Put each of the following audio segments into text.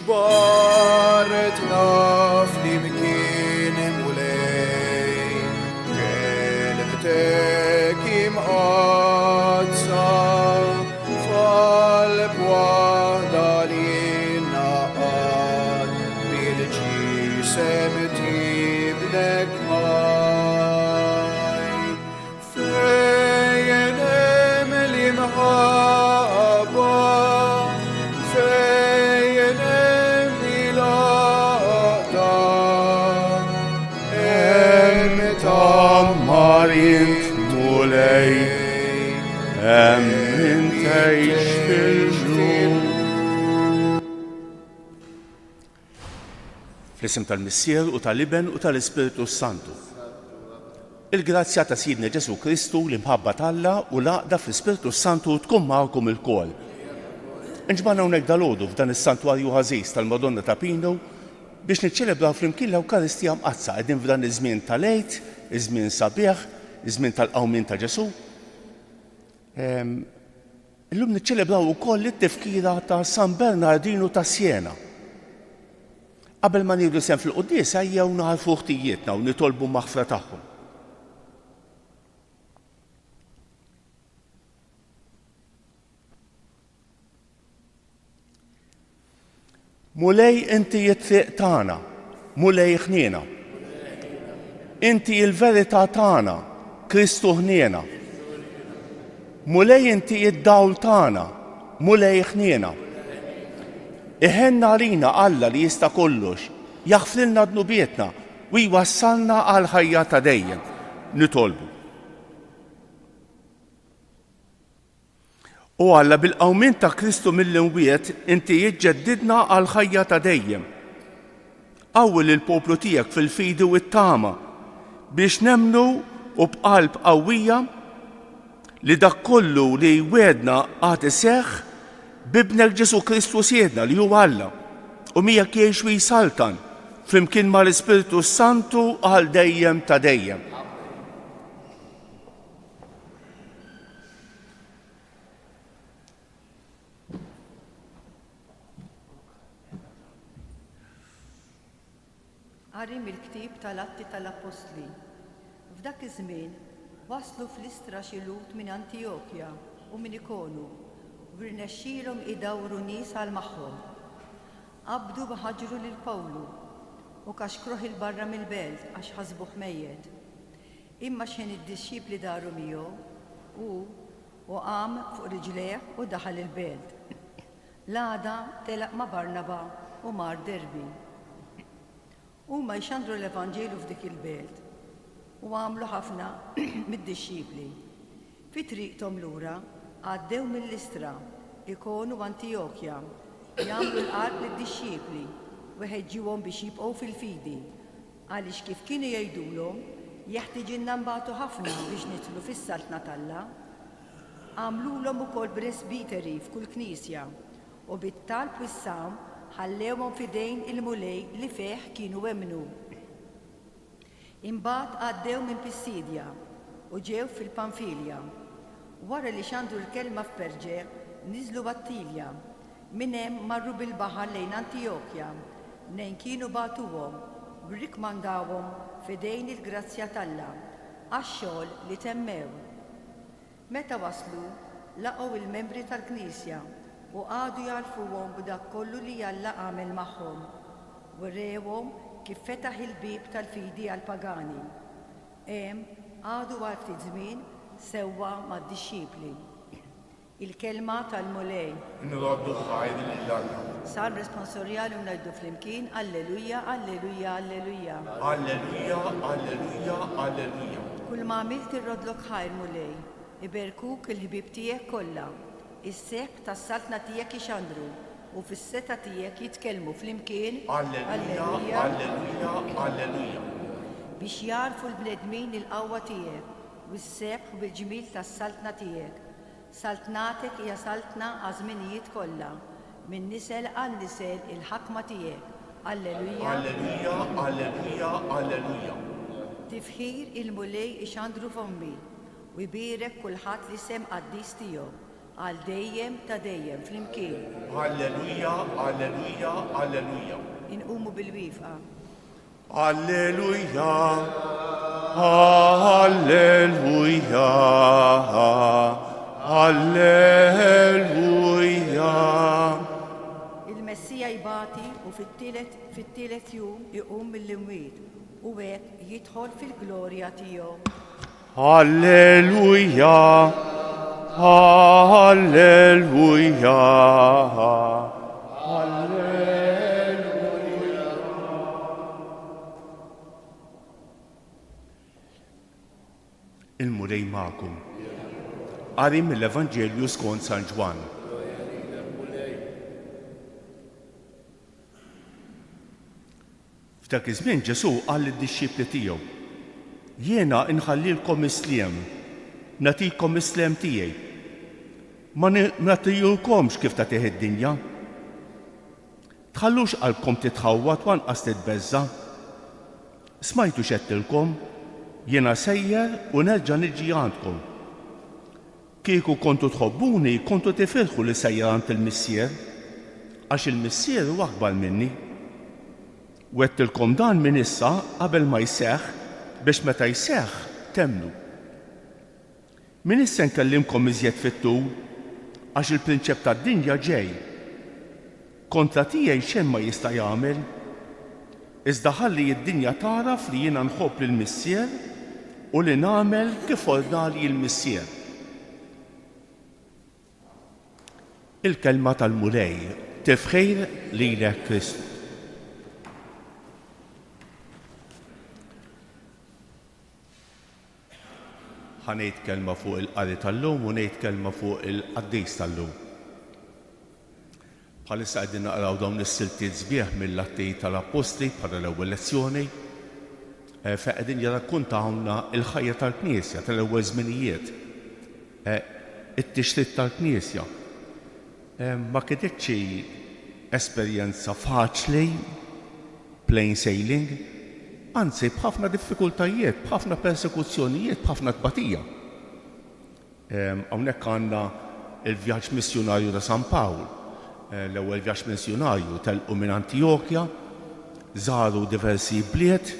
جبارتنا فليمكين مولاي كلمتك مقدسة فالبوحدة لنا قد بالجسم تبنك هاي فين ملي محبة فين ميلادا مريت مولاي أمن تعيش في الجو. Fl-isem tal-Missier u tal-Iben u tal-Ispiritu Santu. Il-grazzja ta' Sidna Ġesu Kristu l-imħabba tal-Alla u l-għaqda fl-Ispiritu Santu tkun magħkom ilkoll. Inġbana hawnhekk dalgħodu f'dan is-santwarju ħażiż tal-Madonna ta' Pino biex niċċelebraw flimkien l-Ewkaristija mqazza qegħdin f'dan iż-żmien tal-Għid, iż-żmien sabiħ, iż-żmien tal-qawmien ta' Ġesu. Illum niċċelebraw ukoll it-tifkira ta' San Bernardino ta' Siena. Qabel ma nieħdu sehem fil-quddies ejjew naħarfu ħtijietna u nitolbu maħfra tagħhom. Mulej inti it-triq tagħna, mulej ħniena. Inti l-verità tagħna, Kristu ħniena. Mulej inti id-dawl tagħna, mulej ħniena. Iħenna għalina Alla li jista' kollox, jaħfrilna dnubietna u jwassalna għal ħajja ta' dejjem. Nitolbu. U Alla bil-qawmien ta' Kristu mill-imwiet inti jiġġeddidna għal ħajja ta' dejjem. Qawwil il-poplu tiegħek fil-fidi u t-tama biex nemmnu u b'qalb qawwija li dak kollu li wedna għad iseħħ b'ibnek Ġesu Kristu siedna li huwa Alla u miegħek jgħix u jsaltan flimkien mal-Ispiritu Santu għal dejjem ta' dejjem. Qari mill-ktieb tal-Atti tal-Apostli. F'dak iż-żmien waslu fl-Istra xi lut minn Antiokkja u minn Ikonu u rnexxielhom idawru nies għal magħhom. Qabdu b'ħaġru lil Pawlu u kaxkruh il-barra mill-belt għax ħasbuh mejjed. Imma xejn id-dixxipli daru miegħu u qam fuq riġlejh u daħal il-belt. L-għada telaq ma' Barnaba u mar Derbi. Huma jxandru l-Evanġelu f'dik il-belt u għamlu ħafna mid-dixxipli. Fi triqthom lura għaddew mill-Istra, Ikonu u Antiokkja, jagħmlu l-qalb lid-dixxipli u ħeġġuhom biex jibqgħu fil-fidi għaliex kif kienu jgħidulhom jeħtieġilna nbagħtu ħafna biex nidħlu fis-saltna tal-Alla. Għamlulhom ukoll presbiteri f'kull knisja u bit-talb u s-sam ħallewhom f'idejn il-mulej li fih kienu wemmnu. Imbagħad għaddew minn Pissidja u ġew fil-Panfilja. Wara li xandru l-kelma f'Perġe niżlu Attilja. Minn hemm marru bil-baħar lejn Antiokkja, nejn kienu bagħtuhom u rikmandawhom f'idejn il-grazzja tal-Alla għax-xogħol li temmew. Meta waslu laqgħu il-membri tal-Knisja u għadu jarfuhom b'dak kollu li Alla għamel magħhom u rewhom kif fetaħ il-bib tal-fidi għall-pagani. Għadu għal ftit żmien sewwa mad-dixxipli. Il-kelma tal-mulej. Nroddu ħajr lill-Alla. Sar responsorjali u ngħidu flimkien Alleluja, Alleluja, Alleluja. Alleluja, Alleluja, Alleluja. Kull ma għamilt irrodlok ħajr mulej, iberkuk il-ħbib tiegħek kollha. Is-seħb tas-saltna tiegħek ixandru u fis-seta tiegħek jitkellmu flimkien Alleluja, Alleluja, Alleluja. Biex jarfu l-bledmin il-qawwa tiegħek u s-sebħ bil-ġmil tas-saltna tiegħek. Saltnatek hija saltna għażminijiet kollha, minn nisel għal nisel il-ħakma tiegħek. Alleluja. Alleluja, Alleluja, Alleluja. Tifħir il-mulej ixandru fommi u jbierek kulħadd li sem qaddis tiegħu. għal dejjem ta' dejjem flimkien. Alleluja, alleluja, alleluja. Inqumu bil-wifqa. Alleluja, alleluja, alleluja. Il-Messija jbati u fit-tielet jum iqum mill-imwiet u hekk jidħol fil-glorja tiegħu. Alleluja, alleluja, alleluja. Il-murej ma'kum. Qari mill-Evanġelju skont San Ġwan. F'dak iż-żmien Ġesu qal lid-dixxipli tiegħu: Jiena inħallilkom isliem, nagħtikom isliem tiegħi. Ma nagħtihulkomx kif tagħtih id-dinja. Tħallux qalbkom titħawwat wanqas titbeżza. Smajtu x'għedtilkom, jiena sejjer u nerġa' niġi għandkom. Kieku kontu tħobbuni, kontu tifirħu li sejjer għand il-Missier, għax il-Missier huwa akbar minni. Wettilkom dan minn issa qabel ma jseħħ biex meta jseħħ temnu. Min issa nkellimkom iżjed fit-tul għax il-prinċep tad-dinja ġej. Kontra tiegħi xejn ma jista' jagħmel, iżda ħalli d-dinja taraf li jiena nħobb lill-Missier u li nagħmel kif ordali l-Missier. Il-kelma tal-mulej tifħir lilek Kristu. Ħanejt kelma fuq il-qari tal-lum u ngħid kelma fuq il-qaddejs tal-lum. Bħalissa qegħdin naqraw dawn is-siltiet sbieħ mill-Atti tal-Apostli bħala l-ewwel lezzjoni fejn qegħdin jirrakkuntawlna l-ħajja tal-Knisja tal-ewwel żminijiet. It-tixrid tal-Knisja. Ma kienitx esperjenza faċli, plain sailing, anzi b'ħafna diffikultajiet, b'ħafna persekuzzjonijiet, b'ħafna tbatija. Hawnhekk għandna il-vjaġġ missjonarju ta' San Pawl. L-ewwel vjaġġ missjonarju telqu minn Antiokkja, żaru diversi bliet,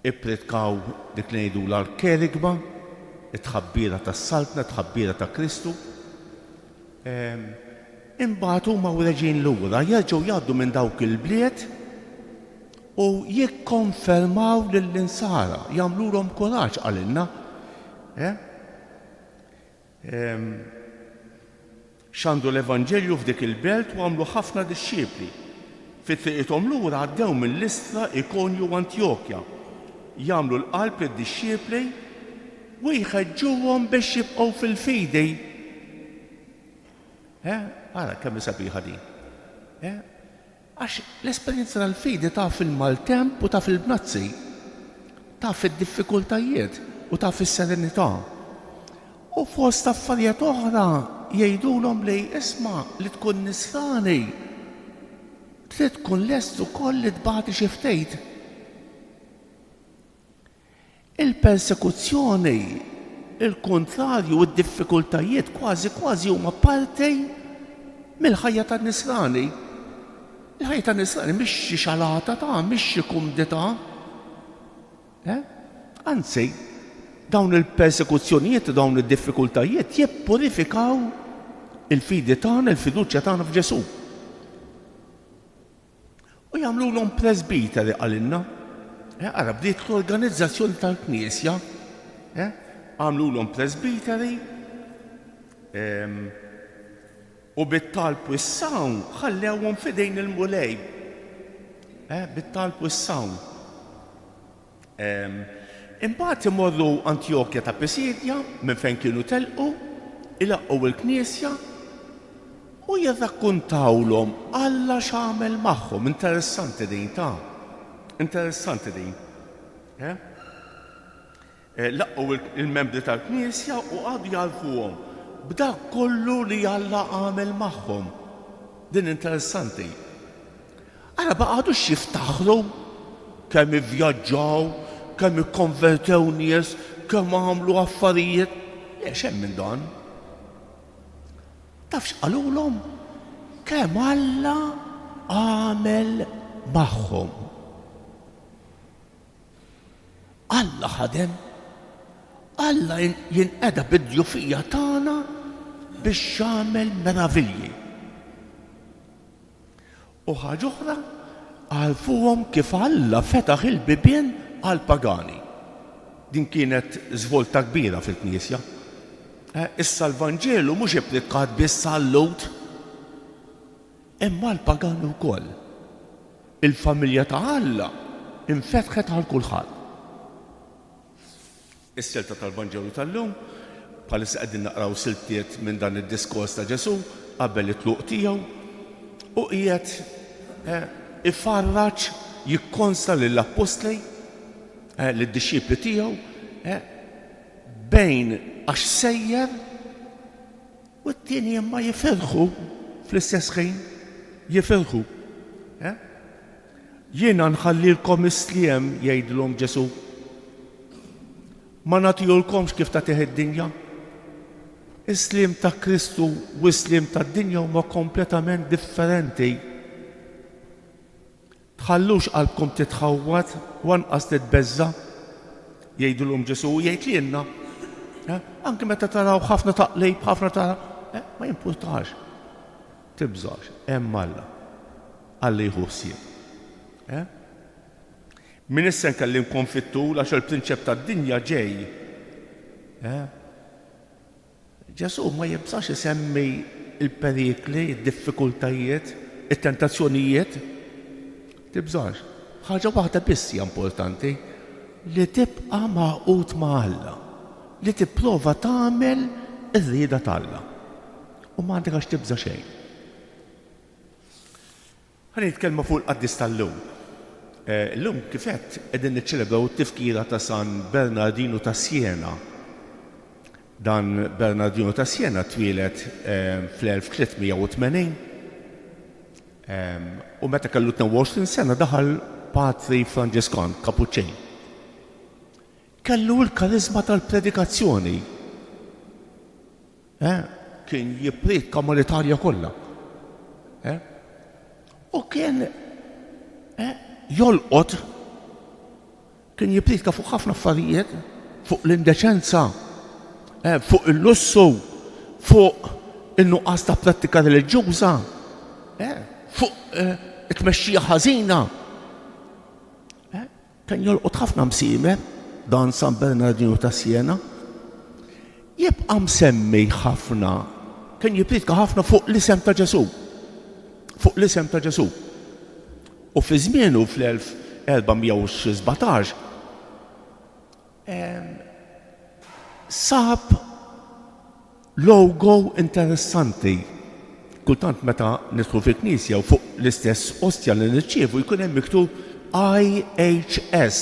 ippretkaw dik li ngħidula l-kerigba, it-tħabbira tas-saltna, it-tħabbira ta' Kristu. Imbagħad huma u reġgħin lura jerġgħu jgħaddu minn dawk il-bliet u jikkonfermaw lill-insara, jagħmluhom kuraġġ qalilna. X'għandu l-Evanġelju f'dik il-belt u għamlu ħafna dixxiepli. Fit-triqithom lura għaddew minn Listra, Ikonju u Antjokkja. Jagħmlu l-qalb lid-dixxiepli u jħeġġuhom biex jibqgħu fil-fidi. Ara kemm sabiħa din. Għax l-esperjenza tal-fidi taf il-maltemp u taf il-bnazzi, taf id-diffikultajiet u taf is-serenità. U fost affarijiet oħra jgħidulhom li isma' li tkun nisrani trid tkun lest ukoll li tbagħti xi ftit. Il-persekuzzjoni, il-kontrarju, id-diffikultajiet kważi huma parti mill-ħajja tan-nisrani. Il-ħajja tan-nisrani mhix xi xalata ta' mhix xi kumdità. Anzi, dawn il-persekuzzjonijiet u dawn id-diffikultajiet jippurifikaw il-fidi tagħna, il-fiduċja tagħna f'Ġesu. U jagħmluhom presbiteri qalilna. Ara bdiet l-organizzazzjoni tal-Knisja, għamluhom presbiteri u bit-talb u s-sawn ħallewhom f'idejn il-mulej. Bit-talb u s-sawn. Imbagħad imorru Antjokkja ta' Pisidja minn fejn kienu telqu, ilaqqgħu il-Knisja u jirrakkuntawlhom Alla x'għamel magħhom. Interessanti din ta'. Interessanti din. Laqqgħu il-membri tal-Knisja u għadu jarfuhom b'dak kollu li Alla għamel magħhom. Din interessanti. Ara baqgħu jiftaħru kemm ivvjaġġaw, kemm ikkonvertew nies, kemm għamlu affarijiet. xem minn dan. Tafx qalulhom kemm Alla għamel magħhom. Alla ħadem, Alla jinqeda bid-djufija tagħna biex jagħmel meravilji. U ħaġa oħra għarfuhom kif Alla fetaħ il-bibien għall-pagani. Din kienet żvolta kbira fil-Knisja. Issa l-Vanġelu mhux ipplikat biss għall-Lut, imma l-pagani wkoll. Il-familja ta' Alla infetħet għal kulħadd. Is-silta tal-Vanġelu tal-lum bħalissa qegħdin naqraw siltiet minn dan id-diskors ta' Ġesu qabel it-tluq tiegħu u qiegħed ifarraġ jikkonsta lill-Apostli lid-disċipli tiegħu bejn għax sejjer u t-tieni imma jifirħu fl-istess ħin jifirħu. Jiena nħallilkom isliem jgħidilhom Ġesu. Ma nagħtihulkomx kif tagħtih id-dinja. Isliem ta' Kristu u isliem tad-dinja huma kompletament differenti. Tħallux qalbkom titħawwad u anqas titbeżza jgħidulhom Ġesu u jgħid lielna. Anke meta taraw ħafna taqlib, ħafna tara, ma jimpurtax. Tibżax, hemm Alla jieħu ħsieb. Min issa nkellimkom fit-tul għax il-prinċep tad-dinja ġej. Ġesu ma jibżax isemmi il-perikli, id-diffikultajiet, it-tentazzjonijiet. Tibżax. Ħaġa waħda biss hija importanti li tibqa' magħqud ma' Alla, li tipprova tagħmel ir-rieda tal-Alla. U ma għandek għax tibża xejn. Ħa nitkellmu fuq il-qaddis tal-lum. Llum kif qed qegħdin niċċelebraw it-tifkira ta' San Bernardino ta' Siena. Dan Bernardino ta' Siena twieled fl-1380 u meta kellu 22 sena daħal patri Franġiskan, Kapuċċin. Kellu l-karizma tal-predikazzjoni. Kien jippredika mal-Italja kollha. U kien jolqot, kien jippredika fuq ħafna affarijiet, fuq l-indeċenza, fuq il-lussu, fuq in-nuqqas ta' prattika reliġjuża, fuq it-tmexxija ħażina. Kien jolqot ħafna msiemer dan San Bernardino ta' Siena. Jibqa' msemmi ħafna, kien jippredika ħafna fuq l-isem ta' Ġesu. Fuq l-isem ta' Ġesu. U fi żmienu fl-1417 sab logo interessanti. Kultant meta nidħlu fil-Knisja u fuq l-istess ostja li nirċievu jkun hemm miktub IHS.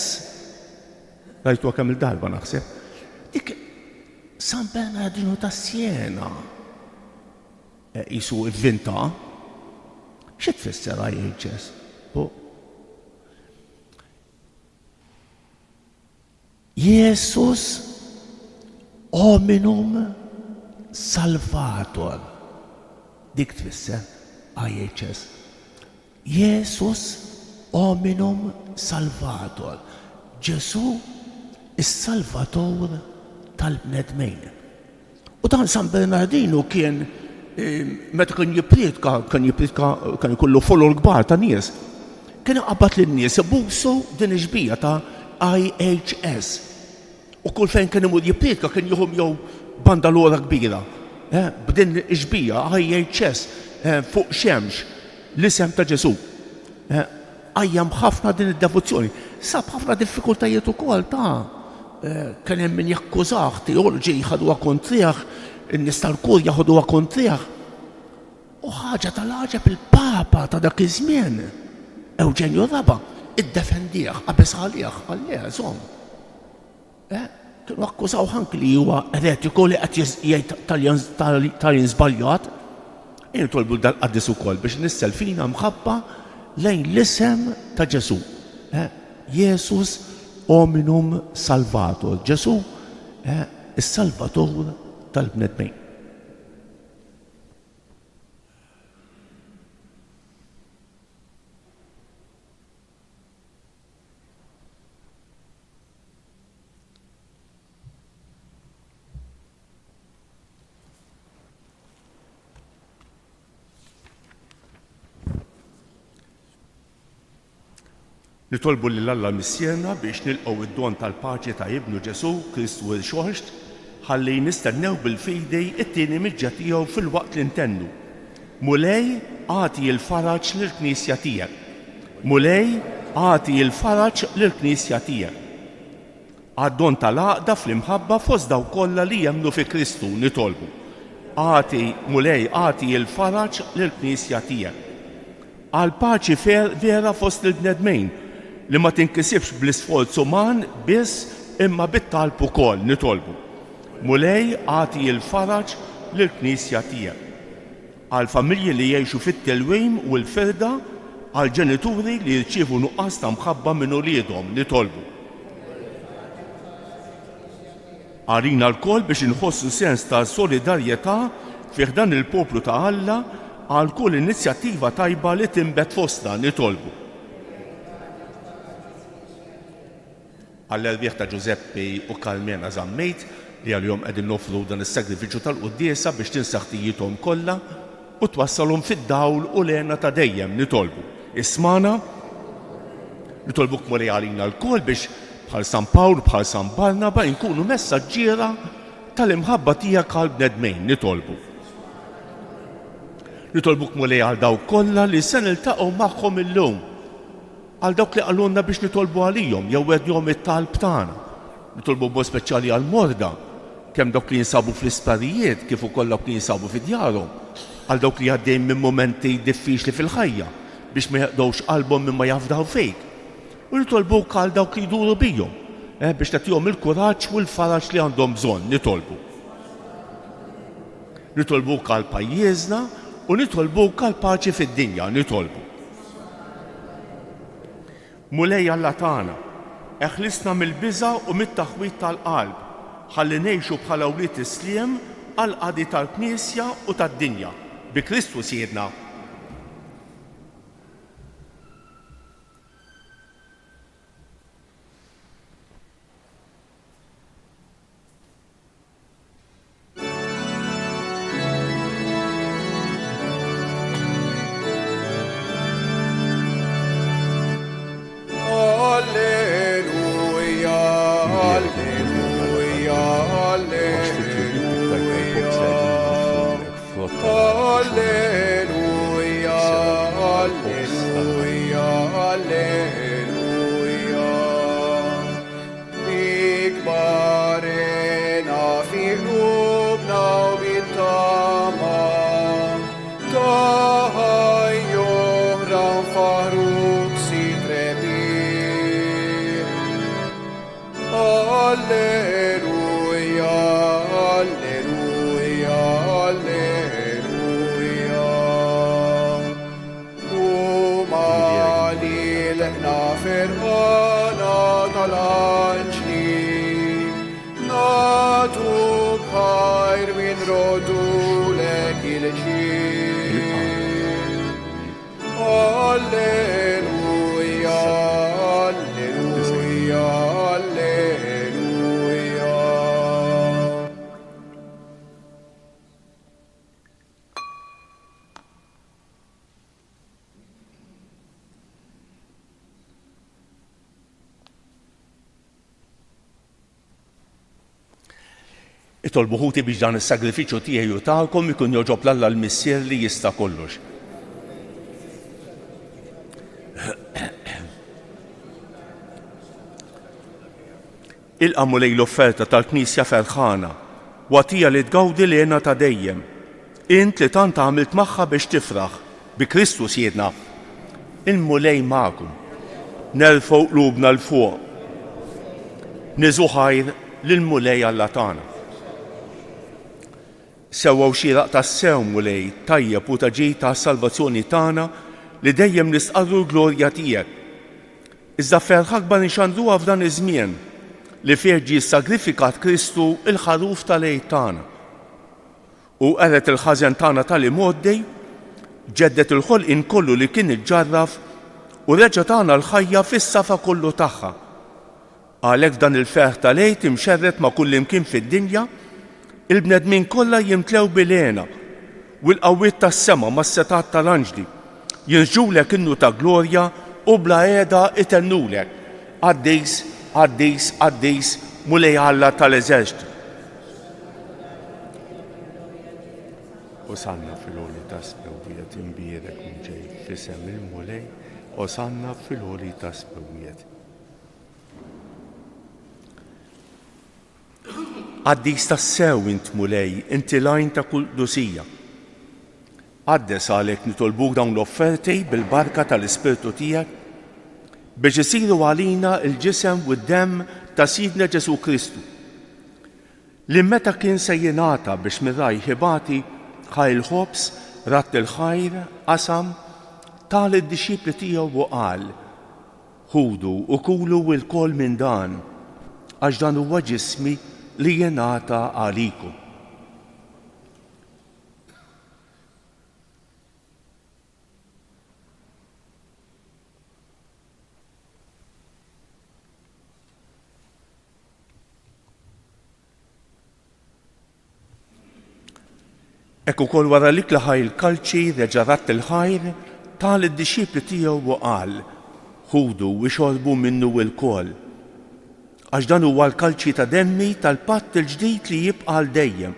Rajtu kemm il-darba naħseb. Dik San Bernardino ta' Siena qisu ivvinta. Xi tfisser IHS? Jesus hominum salvator. Dik tfisser IHS. Jesus hominum salvator. Ġesu is-salvator tal-bnedmejn. U dan San Bernardino kien meta kien jippredika, kien ikollu follower kbar ta' nies. Kien qabad lin-nies ibusu din iġbija ta' IHS. U kull fejn kien imur jippredika kien jieħu jew bandalora kbira. B'din iġbija IHS fuq xemx l-isem ta' Ġesu. Għajjam ħafna din id-devozzjoni. Sab ħafna diffikultajiet ukoll kien hemm min jakkużah, teoloġi jħaduha kontrih, in-nies tal-Kurja ħaduha kontrih. U ħaġa tal-ħaġeb il-Papa ta' dak iż-żmien, Eugenio Raba, iddefendih, qabeż għalih, żomm. Kienu akkużaw anki li huwa eretiku li qed jgħid Taljan żbaljat. Tolbu dal-qaddis ukoll biex nisselfina mħabba lejn l-isem ta' Ġesu. Jesus hominum salvator. Ġesu is-salvator tal-bnedmin. Nitolbu lil Alla missierna biex nilqgħu id-don tal-paċi ta' Ibnu Ġesu Kristu il-Xoħxt ħalli nistennew bil-fidej it-tieni miġġa tiegħu fil-waqt li ntennu. Mulej għati l-faraġ lill-Knisja tiegħek. Mulej għati l-faraġ lill-Knisja tiegħek. Għad-don tal-għaqda fl-imħabba fost daw kollha li jemmnu fi Kristu nitolbu. Mulej għati l-faraġ lill-Knisja tiegħek. Għal paċi vera fost il-bnedmin li ma tinkisibx bl-isforz uman biss imma bit-talb ukoll nitolbu. Mulej għati l-faraġ lill-Knisja tiegħek. Għal familji li jgħixu fit-telwim u l-firda, għal ġenituri li jirċievu nuqqas ta' mħabba minn uliedhom nitolbu. Għarina l-koll biex inħossu sens ta' solidarjetà fih dan il-poplu ta' Alla għal kull inizjattiva tajba li timbet fostna nitolbu. Għall-erbieħ ta' Giuseppi u Kalmena Zammejt li għal-jom qegħdin nofru dan is-sagrifiċċju tal-quddiesa biex tinsaħħtijithom kollha u twassalhom fid-dawl u lena ta' dejjem nitolbu. Ismana, nitolbuk mulej għalina l-kol biex bħal San Pawl bħal San Barnaba nkunu messaġġiera tal-imħabba tiegħek għal bnedmin nitolbu. Nitolbuk mulej għal dawk kollha li se niltaqgħu magħhom illum, għal dawk li qalulna biex nitolbu għalihom jew wedjhom it-talb tagħna. Nitolbu b'mod speċjali għal morda, kemm dawk li jinsabu fl-isptarijiet kif ukoll dawk li jinsabu fid-djarhom, għal dawk li għaddejn minn momenti diffiċli fil-ħajja biex ma jaqdgħux qalbhom minn ma jafdaw fejk. U nitolbuk għal dawk li jduru bihom biex tagħtihom il-kuraġġ u l-faraġ li għandhom bżonn nitolbu. Nitolbuk għal pajjiżna u nitolbuk għal paċi fid-dinja nitolbu. Mulej Alla tagħna, eħlisna mill-biża' u mit-taħwit tal-qalb, ħalli ngħixu bħala wlied isliem għal qadi tal-Knisja u tad-dinja. Bi Kristu Siedna. Itolbu ħuti biex dan is-sagrifiċċju tiegħi u tagħkom ikun joġob l-Alla l-Missier li jista' kollox. Ilqa' mulej l-offerta tal-Knisja ferħana u għatija li tgawdi lejna ta' dejjem. Int li tant għamilt magħha biex tifraħ bi Kristu Siedna. Il-mulej magħkom. Nerfgħu qlubna l fuq. Niżu ħajr lill-mulej Alla tagħna. Sewwa xieraq tas-sew mulej tajjeb u taġi ta' salvazzjoni tagħna li dejjem nistqarru l-glorja tiegħek. Iżda ferħ akbar nixandruha f'dan iż-żmien li fih ġie sagrifikat Kristu il-ħaruf tal-għejd tagħna. u qalet il-ħażen tagħna tal-imoddi ġeddet il-ħolqien kollu li kien iġġarraf u reġa' tagħna l-ħajja fis-safa kollu tagħha. Għalhekk dan il-ferħ tal-għid imxerret ma' kull imkien fid-dinja, il-bnedmin kollha jimtlew bil-għena u l-qawwiet tas-sema mas-setat tal-anġli jinżġulek innu ta' glorja u bla qiegħda itennulek. Qaddis, qaddis, qaddis mulej Alla tal-eżerċitu. Osanna fil-għoli tas-spewwiet imbierek ġej fisem il-mulej, osanna fil-għoli tas-spewwiet. Qaddis tas-sew int mulej, inti lajn ta' kull dusija. Għaddes għalhekk nitolbuk dawn l-offerti bil-barka tal-Ispirtu tiegħek biex isiru għalina il-ġisem u d-demm ta' Sidna Ġesu Kristu li meta kien se jingħata biex mirraj ħibati ħaj il-ħobs, ratt il-ħajr, qasam, tal id-dixxipli tiegħu u qal: ħudu u kulu l-kol minn dan, għax dan huwa ġismi li jingħata għalikom. Ekku kol wara li klaħaj il-kalċi reġa' ratt il-ħajr tal id-dixxipli tiegħu u qal: ħudu u xorbu minnu l-kol, għax dan huwa l-kalċi ta' demmi tal-patt il-ġdid li jibqa' għal dejjem.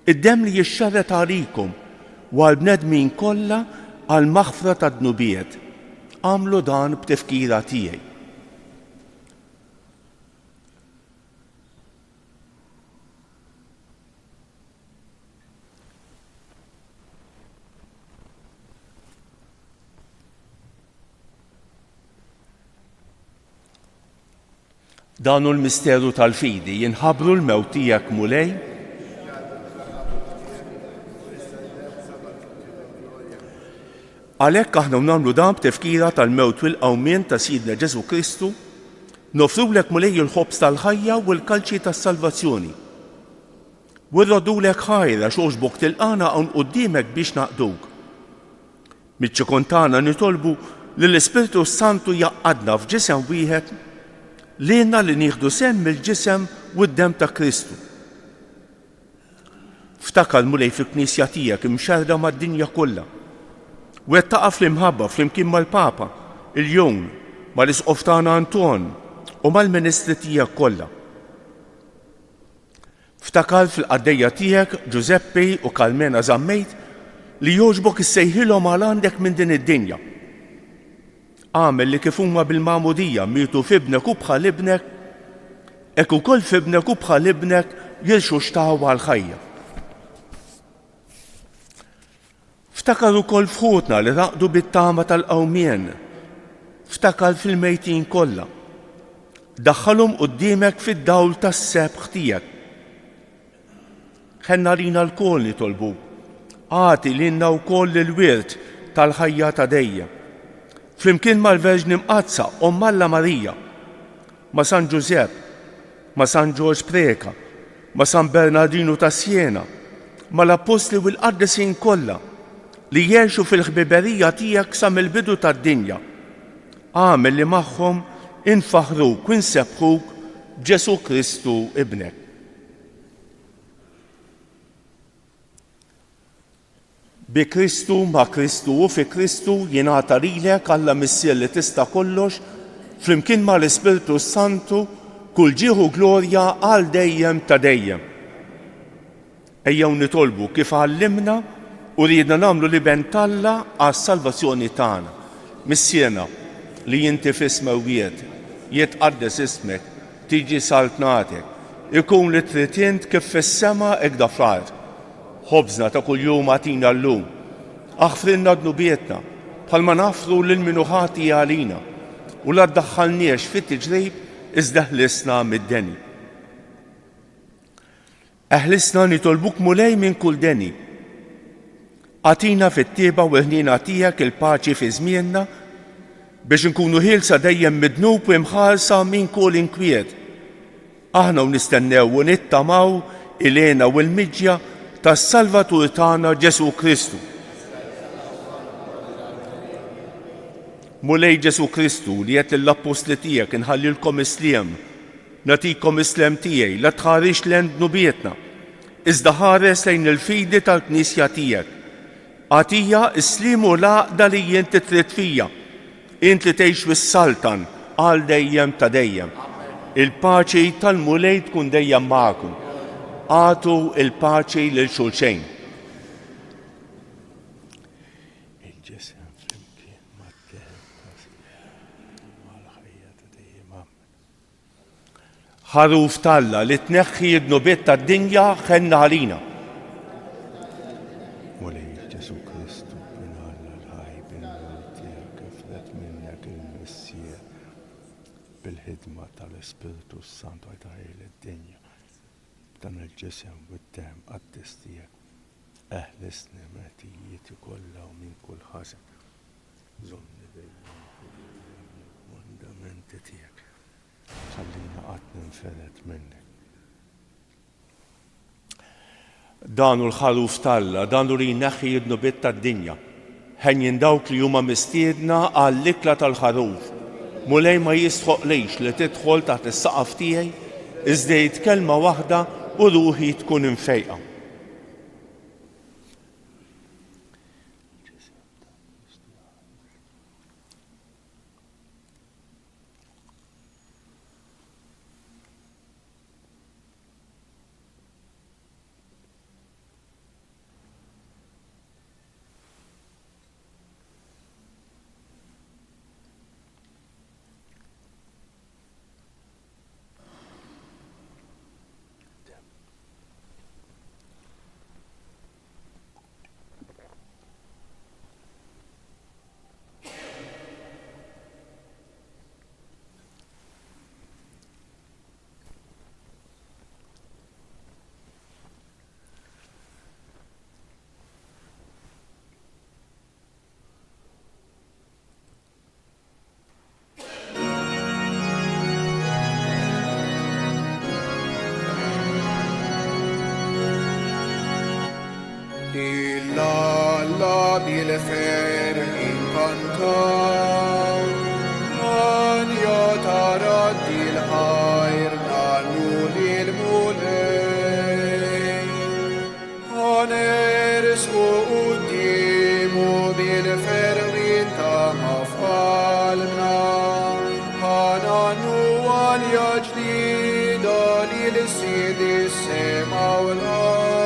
Id-demm li jixxarret għalikom u għal bnedmin kollha għal maħfra tad-dnubiet. Għamlu dan b'tifkira tiegħi. Dan hu l-misteru tal-fidi, jinħabru l-mewt tiegħek mulej għalhekk aħna nagħmlu dan b'tifkira tal-mewt u l-qawmien ta' Sidna Ġesu Kristu, nofrulek mulej il-ħobs tal-ħajja u l-kalċi tas-salvazzjoni. U rrodulek ħajra x'għoġbok tilqana hawn quddiemek biex naqduk. Miċ-ċikun tagħna nitolbu li l-Ispirtu Santu jaqgħadna f'ġisem wieħed lilna li nieħdu semm il-ġisem u d-demm ta' Kristu. Ftakar mulej fil-Knisja tiegħek imxerra mad-dinja kollha u qed taqa' fl-imħabba flimkien mal-Papa, il-Jun, mal-Isqof tagħna Anton u mal-Ministri tiegħek kollha. Ftakar fil-qaddejja tiegħek Giuseppe u Kalmena Żammejt li jogħġbok issejħilhom għal għandek minn din id-dinja. Għamel li kif huma bil-magħmudija mietu f'ibnek u bħal ibnek, hekk ukoll f'ibnek u bħal ibnek jilxu xtaħu għall-ħajja. Ftakar ukoll fħutna li raqdu bit-tama tal-qawmien, ftakar fil-mejtin kollha. Daħħalhom quddiemek fid-dawl tas-sebħ tiegħek. Ħenna lina l-kol nitolbu, għati lilna wkoll il-wirt tal-ħajja ta' dejjem. Flimkien mal-Verġni Mqazza Omm Alla Marija, ma' San Giuseppe, ma' San George Preka, ma' San Bernardino ta' Siena, ma' l-Apostli u l-Qaddisin kollha li jgħixu fil-ħbiberija tiegħek sa mill-bidu tad-dinja. Għamel li magħhom infaħruk u nsebħuk Ġesu Kristu ibnek. Bi Kristu, ma' Kristu u fi Kristu jingħata lilek Alla Missier li tista' kollox flimkien mal-Ispirtu Santu kull ġieħu glorja għal dejjem ta' dejjem. Ejjew nitolbu kif għallimna u ridna nagħmlu li bentalla għas-salvazzjoni tagħna. Missierna li inti f'ismewiet, jitqaddes ismek, tiġi saltnatek, ikun li trid int kif fis-sema hekk da fl-ard. Ħobżna ta' kuljum għatina llum, aħfrilna dnubietna bħalma nafru lil min ħati għalina u la ddaħħalniex fit-tiġrib iżda ħlisna mid-deni. Eħlisna nitolbuk mulej minn kull deni. Għatina fit-tieba u ħnina tiegħek il-paċi fi żmienna biex nkunu ħielsa dejjem midnub u imħarsa minn kull inkwiet. Aħna nistennew u nittamaw il-għena u l-miġja tas-Salvatur tagħna Ġesu Kristu. Mulej Ġesu Kristu li qed lill-Apostli tiegħek inħallilkom isliem, nagħtikom islem tiegħi la tħarix lejn dnubietna, iżda ħares lejn il-fidi tal-Knisja tiegħek. Għatija islim u l-għaqda li inti trid fija, int li tgħix fis-Saltan għal dejjem ta' dejjem. Il-paċi tal-mulej tkun dejjem magħkom. Għatu il-paċi lil xulxejn. ħaruf talla li tneħħi d-nubiet tad-dinja ħenna għalina. Mulej Ġesu Kristu binħalla l-ħajb il-mewtijak kiflet minnek il-Messija bil-ħidma tal-Espiritu Santu għajtaħil id-dinja dan il-ġisem u d-dem għad-tistijak eħlisni metijiet kollha u minn kull ħażen żomni dejjem fondamenti tiegħek ħallina qatt ninferet minnek. Danu l-ħaruf talla, danu li jneħħi id-nubiet tad-dinja. Ħenjin dawk li huma mistiedna għall-ikla tal-ħaruf. Mulej ma jistħoqlejx li tidħol taħt is-saqaf tiegħi iżda kelma waħda u ruħi tkun infejqa. La bil-fer inkantaw, an jatarat il-ħajr nanu lil-mulej. An ersqu quddiemu bil-fer ta' mafqalna, ħananu għalja ġdida lil-sidi s-sema u l-ard.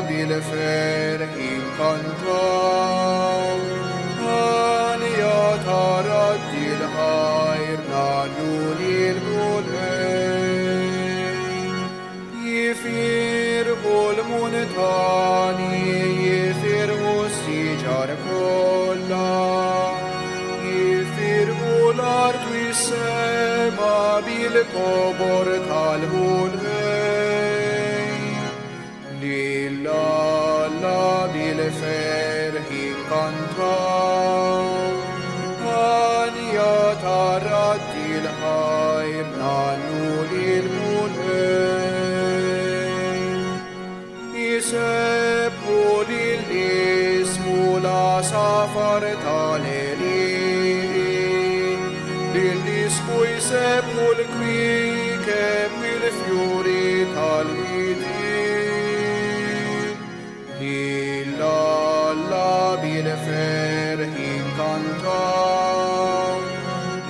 Bil-fer inkantaw, għan jatarat il-ħajr nanu lil-mulej. Jifirqu l-muntani, jifirqu s-siġar kolla, jifirqu l-art u s-sema bil-kobor tal-mulej. La bil-fer inkantaw, għan jatarat il-ħajr nanu lil-mulej. Jisebbu lil-ismu la safar tal-elin, lil-ismu jisebbu l-kwikem il-fjuri tal-bidin. La bil-fer inkantaw,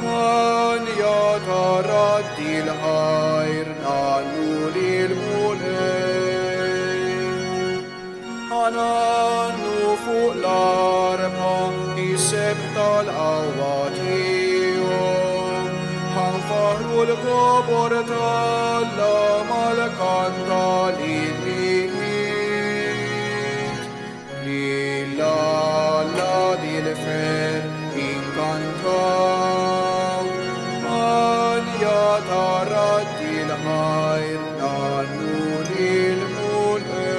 għan jatarat il-ħajr nanu lil-mulej. Ħanannu fuq l-arba jiseb tal-qawwatijom, ħanfaħru l-kobor tal-mal-kanta lil-liħin. La bil-fer inkantaw, għan jatarat il-ħajr nanu lil-mulej.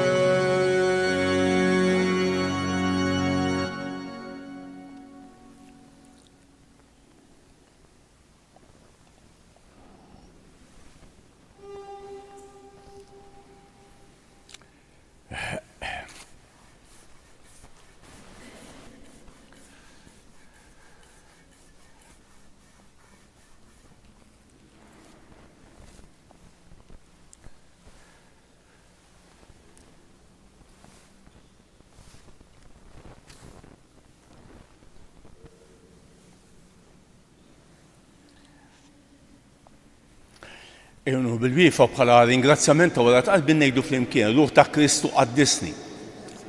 Ejnu bil-wiefa bħala ringrazzjament wara qalbi ngħidu flimkien, ruħ ta' Kristu qaddisni,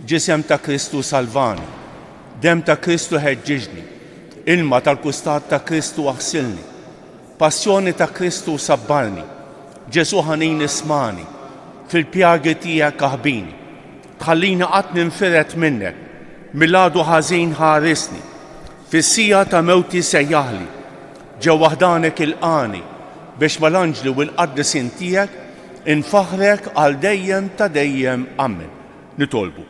ġisem ta' Kristu salvani, dem ta' Kristu ħeġġiġni, ilma tal-kustat ta' Kristu aħsilni, passjoni ta' Kristu sabbarni, Ġesu ħanin ismani, fil-pjagi tiegħek aħbini, tħallini qatt ninfiret minnek, mill-għadu ħażin ħarisni, fis-sija ta' mewti sejjaħli, ġew waħdanek il-qani, biex mal-anġli u l-qaddisin tiegħek infaħrek għal dejjem ta' dejjem ammen. Nitolbu.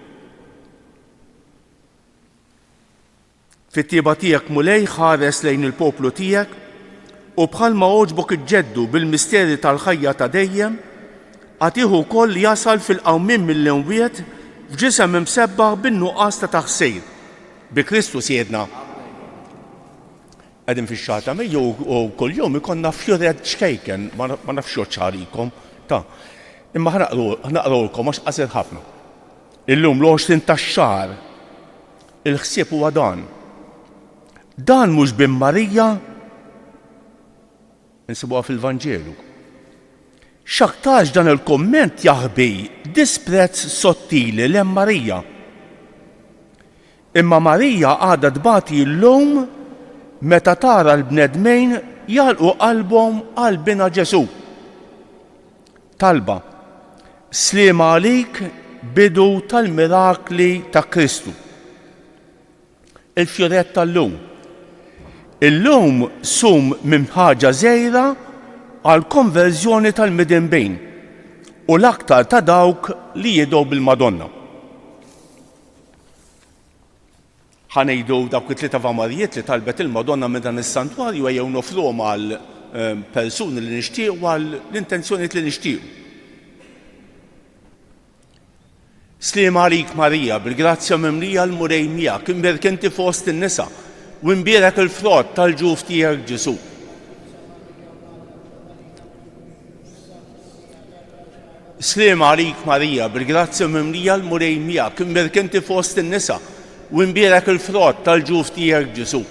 Fit-tieba tiegħek mulej ħares lejn il-poplu tiegħek u bħalma oġbok iġġeddu bil-misteri tal-ħajja ta' dejjem, għatiħu wkoll li jasal fil-qawmien mill-imwiet f'ġisem imsebbaħ bin-nuqqas ta' taħsir. Bi Kristu siedna. Qegħdin fix-xata mejju u kuljum ikonna fjuret xkejken, ma nafx ċarikom, ta' imma ħnaqrulkom għax qasir ħafna. Illum l-20 tax-xahar il-ħsieb huwa dan. Dan mhux bin Marija insibuha fil-Vanġelu. X'aktarx dan il-komment jaħbi disprezz sottili lem Marija. Imma Marija għadha tbagħti l-lum meta tara l-bnedmejn jalqu qalbhom qalbina Ġesu. Talba, sliema għalik bidu tal-mirakli ta' Kristu. Il-fjuret tal-lum. Illum sum minn ħaġa żgħira għal konverżjoni tal-midinbejn u l-aktar ta' dawk li jidgħu bil-Madonna. Ħanejdu dawk it-tlieta vamarijiet li talbet il-Madonna minn dan is-santwarju jew nofruhom għal persuni li nixtiequ għal l-intenzjonijiet li nixtiequ. Sliema għalik Marija, bil-grazzja mimlija l-murej miegħek, imbierek inti fost in-nisa u imbierek il-frott tal-ġuf tiegħek Ġesu. Sliema għalik Marija, bil-grazzja mimlija l-murej miegħek, imbierek inti fost in-nisa u imbierek il-frott tal-ġuf tiegħek Ġesu.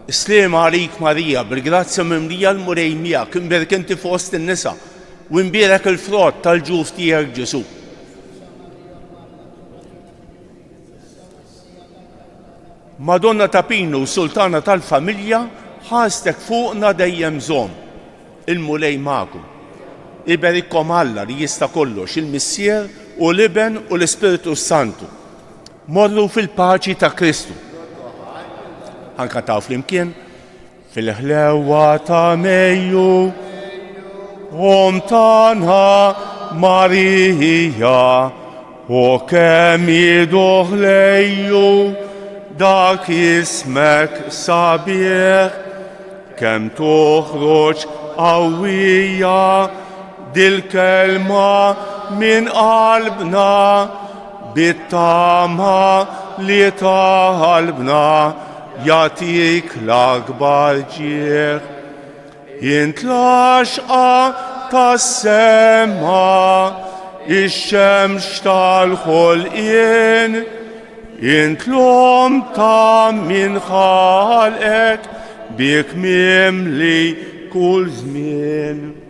Sliema għalik Marija, bil-grazzja mimlija l-murej miegħek, imbierek inti fost in-nisa u imbierek il-frott tal-ġuf tiegħek Ġesu. Madonna ta' Pinu, sultana tal-familja, ħastek fuqna dejjem żomm. Il-mulej magħkom. Iberikkom Alla li jista' kollox, il-Missier u l-Iben u l-Ispiritu Santu. Morru fil-paċi ta' Kristu. Ħankantaw flimkien fil-ħlewa ta' Mejju, tagħna Marija, u kemm jiduh lejju dak ismek sabiħ, kemm toħroġ qawwija dil-kelma min qalbna, bit-tama li taħalbna jatik l-akbar ġieħ. Jintlaxqa tas-sema ix-xemx tal-ħolqien, intlom ta' min ħalqek bik mimli kull żmien.